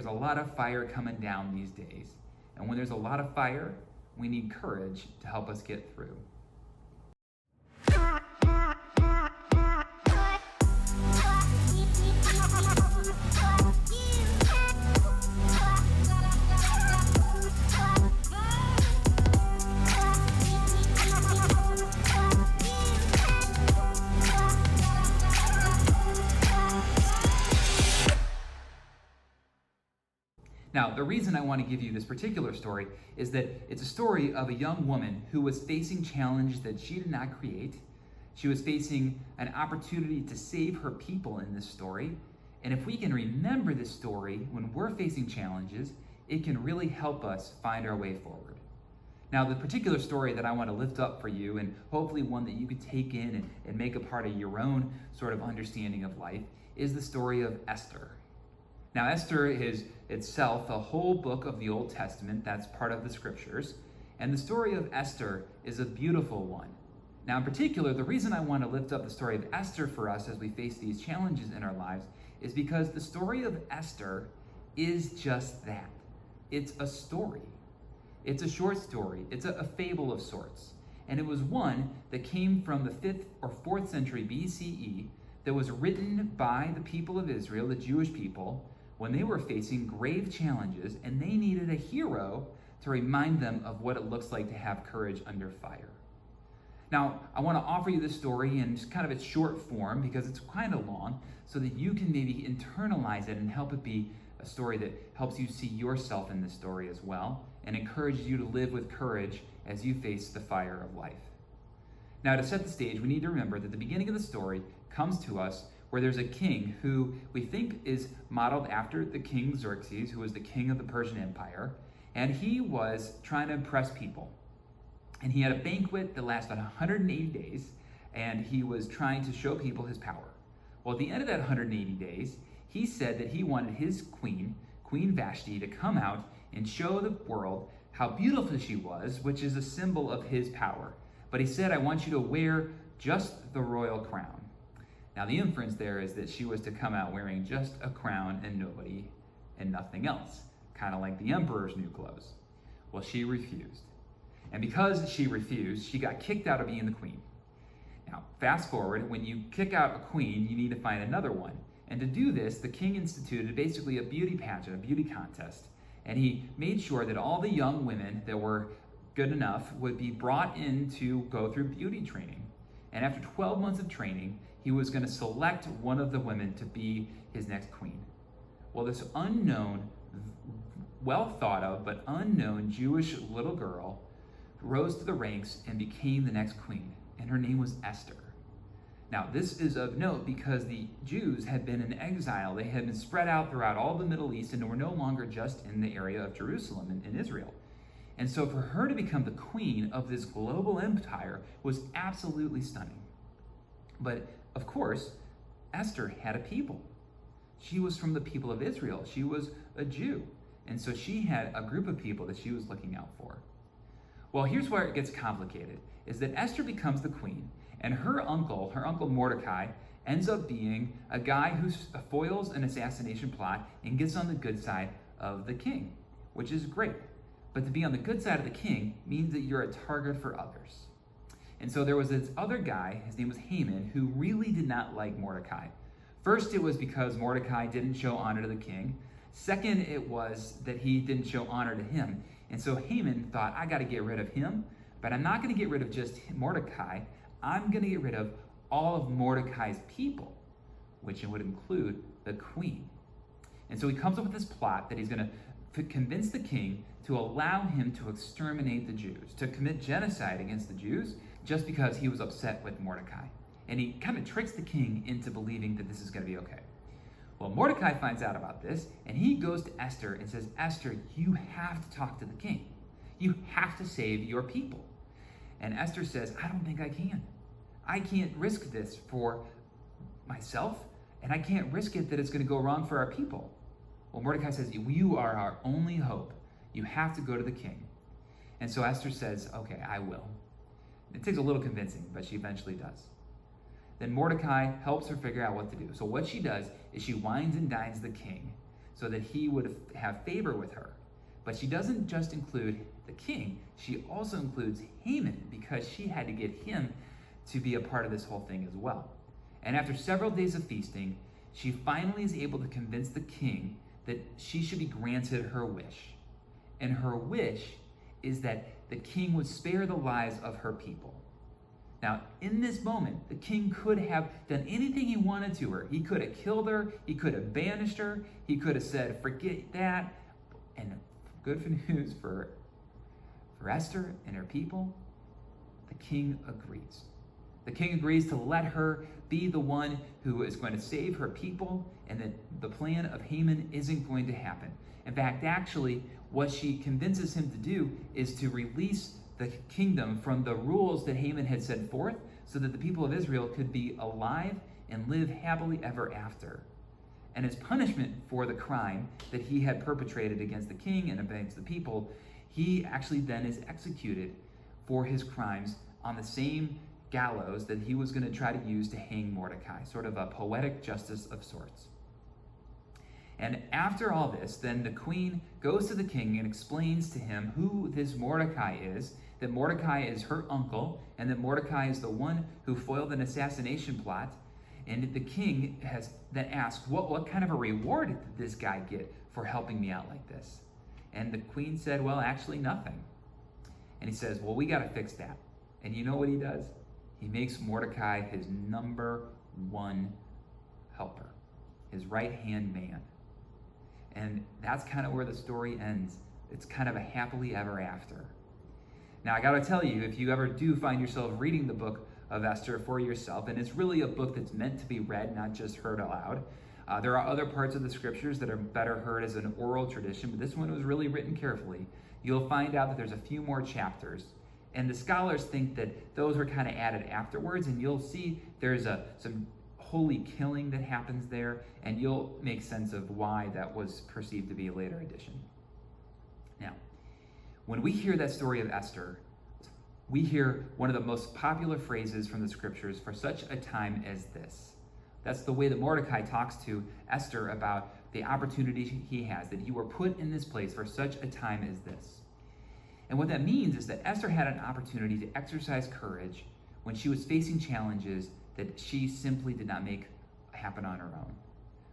there's a lot of fire coming down these days. And when there's a lot of fire, we need courage to help us get through. Now, the reason I want to give you this particular story is that it's a story of a young woman who was facing challenges that she did not create. She was facing an opportunity to save her people in this story. And if we can remember this story when we're facing challenges, it can really help us find our way forward. Now, the particular story that I want to lift up for you, and hopefully one that you could take in and make a part of your own sort of understanding of life, is the story of Esther. Now, Esther is itself a whole book of the Old Testament that's part of the scriptures, and the story of Esther is a beautiful one. Now, in particular, the reason I want to lift up the story of Esther for us as we face these challenges in our lives is because the story of Esther is just that. It's a story. It's a short story. It's a fable of sorts. And it was one that came from the 5th or 4th century BCE that was written by the people of Israel, the Jewish people, when they were facing grave challenges and they needed a hero to remind them of what it looks like to have courage under fire. Now, I want to offer you this story in just kind of its short form because it's kind of long, so that you can maybe internalize it and help it be a story that helps you see yourself in this story as well and encourages you to live with courage as you face the fire of life. Now, to set the stage, we need to remember that the beginning of the story comes to us where there's a king who we think is modeled after the King Xerxes, who was the king of the Persian Empire, and he was trying to impress people. And he had a banquet that lasted 180 days, and he was trying to show people his power. Well, at the end of that 180 days, he said that he wanted his queen, Queen Vashti, to come out and show the world how beautiful she was, which is a symbol of his power. But he said, I want you to wear just the royal crown. Now, the inference there is that she was to come out wearing just a crown and nothing else, kind of like the emperor's new clothes. Well, she refused. And because she refused, she got kicked out of being the queen. Now, fast forward, when you kick out a queen, you need to find another one. And to do this, the king instituted basically a beauty pageant, a beauty contest. And he made sure that all the young women that were good enough would be brought in to go through beauty training. And after 12 months of training, he was going to select one of the women to be his next queen. Well, this unknown, well thought of, but unknown Jewish little girl rose to the ranks and became the next queen, and her name was Esther. Now, this is of note because the Jews had been in exile. They had been spread out throughout all the Middle East and were no longer just in the area of Jerusalem in Israel. And so for her to become the queen of this global empire was absolutely stunning. But of course, Esther had a people. She was from the people of Israel. She was a Jew. And so she had a group of people that she was looking out for. Well, here's where it gets complicated, is that Esther becomes the queen, and her uncle Mordecai, ends up being a guy who foils an assassination plot and gets on the good side of the king, which is great. But to be on the good side of the king means that you're a target for others. And so there was this other guy, his name was Haman, who really did not like Mordecai. First, it was because Mordecai didn't show honor to the king. Second, it was that he didn't show honor to him. And so Haman thought, I got to get rid of him, but I'm not going to get rid of just Mordecai. I'm going to get rid of all of Mordecai's people, which would include the queen. And so he comes up with this plot that he's going to convince the king to allow him to exterminate the Jews, to commit genocide against the Jews, just because he was upset with Mordecai. And he kind of tricks the king into believing that this is going to be okay. Well, Mordecai finds out about this, and he goes to Esther and says, Esther, you have to talk to the king. You have to save your people. And Esther says, I don't think I can. I can't risk this for myself, and I can't risk it that it's going to go wrong for our people. Well, Mordecai says, you are our only hope. You have to go to the king. And so Esther says, okay, I will. It takes a little convincing, but she eventually does. Then Mordecai helps her figure out what to do. So what she does is she wines and dines the king so that he would have favor with her. But she doesn't just include the king, she also includes Haman, because she had to get him to be a part of this whole thing as well. And after several days of feasting, she finally is able to convince the king that she should be granted her wish. And her wish is that the king would spare the lives of her people. Now, in this moment, the king could have done anything he wanted to her. He could have killed her, he could have banished her, he could have said, forget that. And good news for Esther and her people, the king agrees. The king agrees to let her be the one who is going to save her people, and that the plan of Haman isn't going to happen. In fact, actually, what she convinces him to do is to release the kingdom from the rules that Haman had set forth, so that the people of Israel could be alive and live happily ever after. And as punishment for the crime that he had perpetrated against the king and against the people, he actually then is executed for his crimes on the same gallows that he was going to try to use to hang Mordecai, sort of a poetic justice of sorts. And after all this, then the queen goes to the king and explains to him who this Mordecai is, that Mordecai is her uncle, and that Mordecai is the one who foiled an assassination plot. And the king has then asked, what kind of a reward did this guy get for helping me out like this? And the queen said, well, actually nothing. And he says, well, we got to fix that. And you know what he does? He makes Mordecai his number one helper, his right-hand man. And that's kind of where the story ends. It's kind of a happily ever after. Now, I got to tell you, if you ever do find yourself reading the book of Esther for yourself, and it's really a book that's meant to be read, not just heard aloud. There are other parts of the scriptures that are better heard as an oral tradition, but this one was really written carefully. You'll find out that there's a few more chapters, and the scholars think that those were kind of added afterwards, and you'll see there's some holy killing that happens there, and you'll make sense of why that was perceived to be a later addition. Now, when we hear that story of Esther, we hear one of the most popular phrases from the scriptures for such a time as this. That's the way that Mordecai talks to Esther about the opportunity he has, that you were put in this place for such a time as this. And what that means is that Esther had an opportunity to exercise courage when she was facing challenges that she simply did not make happen on her own.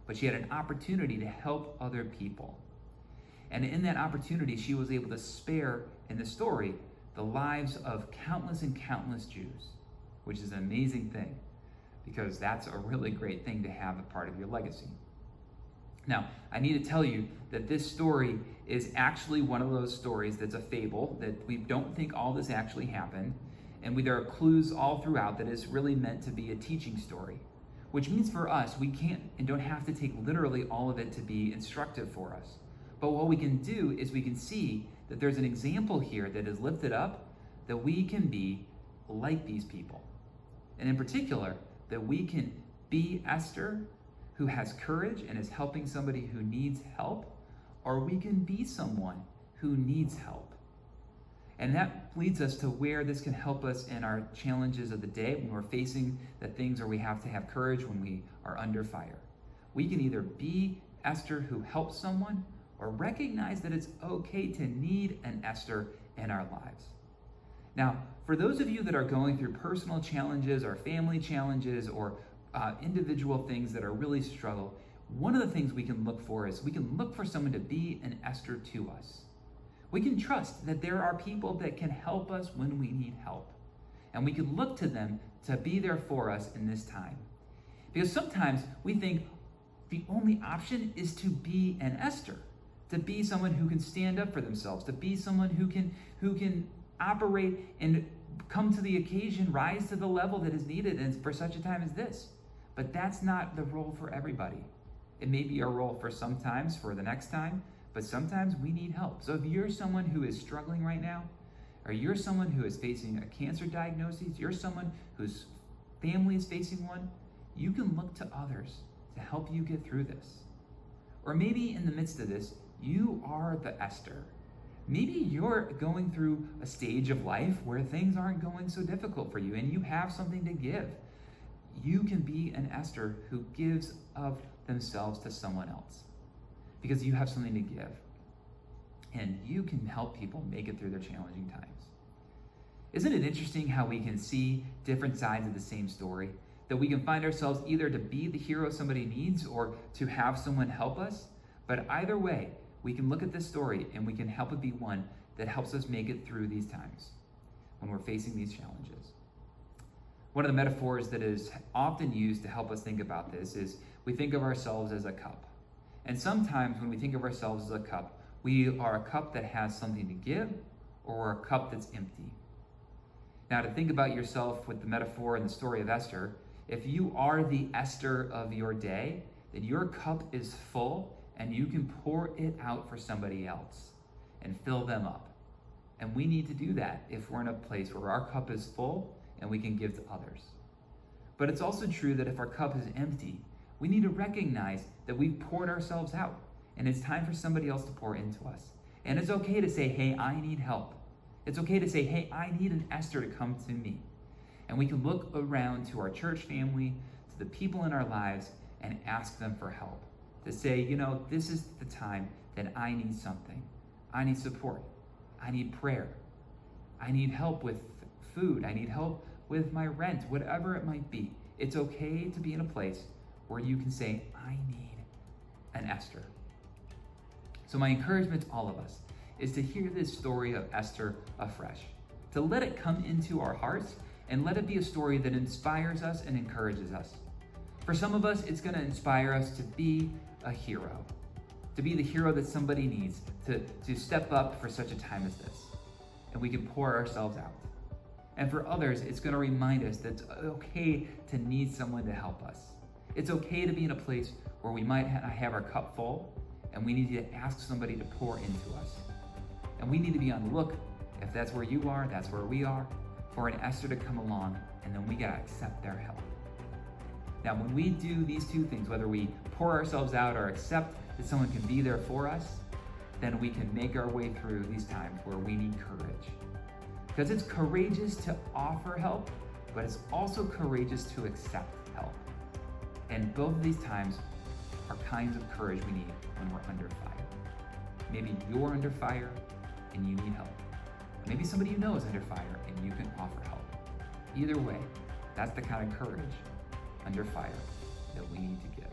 But she had an opportunity to help other people. And in that opportunity, she was able to spare, in the story, the lives of countless and countless Jews, which is an amazing thing, because that's a really great thing to have a part of your legacy. Now, I need to tell you that this story is actually one of those stories that's a fable, that we don't think all this actually happened, and there are clues all throughout that it's really meant to be a teaching story, which means for us, we can't and don't have to take literally all of it to be instructive for us. But what we can do is we can see that there's an example here that is lifted up, that we can be like these people. And in particular, that we can be Esther, who has courage and is helping somebody who needs help, or we can be someone who needs help. And that leads us to where this can help us in our challenges of the day, when we're facing the things where we have to have courage when we are under fire. We can either be Esther who helps someone, or recognize that it's okay to need an Esther in our lives. Now, for those of you that are going through personal challenges or family challenges or individual things that are really struggle, one of the things we can look for is we can look for someone to be an Esther to us. We can trust that there are people that can help us when we need help. And we can look to them to be there for us in this time. Because sometimes we think the only option is to be an Esther, to be someone who can stand up for themselves, to be someone who can operate and come to the occasion, rise to the level that is needed and for such a time as this. But that's not the role for everybody. It may be a role for sometimes, for the next time, but sometimes we need help. So if you're someone who is struggling right now, or you're someone who is facing a cancer diagnosis, you're someone whose family is facing one, you can look to others to help you get through this. Or maybe in the midst of this, you are the Esther. Maybe you're going through a stage of life where things aren't going so difficult for you and you have something to give. You can be an Esther who gives of themselves to someone else. because you have something to give. And you can help people make it through their challenging times. Isn't it interesting how we can see different sides of the same story? That we can find ourselves either to be the hero somebody needs or to have someone help us. But either way, we can look at this story and we can help it be one that helps us make it through these times when we're facing these challenges. One of the metaphors that is often used to help us think about this is we think of ourselves as a cup. And sometimes when we think of ourselves as a cup, we are a cup that has something to give or a cup that's empty. Now, to think about yourself with the metaphor and the story of Esther, if you are the Esther of your day, then your cup is full and you can pour it out for somebody else and fill them up. And we need to do that if we're in a place where our cup is full and we can give to others. But it's also true that if our cup is empty, we need to recognize that we've poured ourselves out and it's time for somebody else to pour into us. And it's okay to say, hey, I need help. It's okay to say, hey, I need an Esther to come to me. And we can look around to our church family, to the people in our lives, and ask them for help. To say, this is the time that I need something. I need support. I need prayer. I need help with food. I need help with my rent, whatever it might be. It's okay to be in a place where you can say, I need an Esther. So my encouragement to all of us is to hear this story of Esther afresh, to let it come into our hearts and let it be a story that inspires us and encourages us. For some of us, it's going to inspire us to be a hero, to be the hero that somebody needs, to step up for such a time as this. And we can pour ourselves out. And for others, it's going to remind us that it's okay to need someone to help us. It's okay to be in a place where we might have our cup full and we need to ask somebody to pour into us. And we need to be on the look, if that's where you are, that's where we are, for an Esther to come along, and then we gotta accept their help. Now, when we do these two things, whether we pour ourselves out or accept that someone can be there for us, then we can make our way through these times where we need courage. Because it's courageous to offer help, but it's also courageous to accept help. And both of these times are kinds of courage we need when we're under fire. Maybe you're under fire and you need help. Maybe somebody you know is under fire and you can offer help. Either way, that's the kind of courage under fire that we need to give.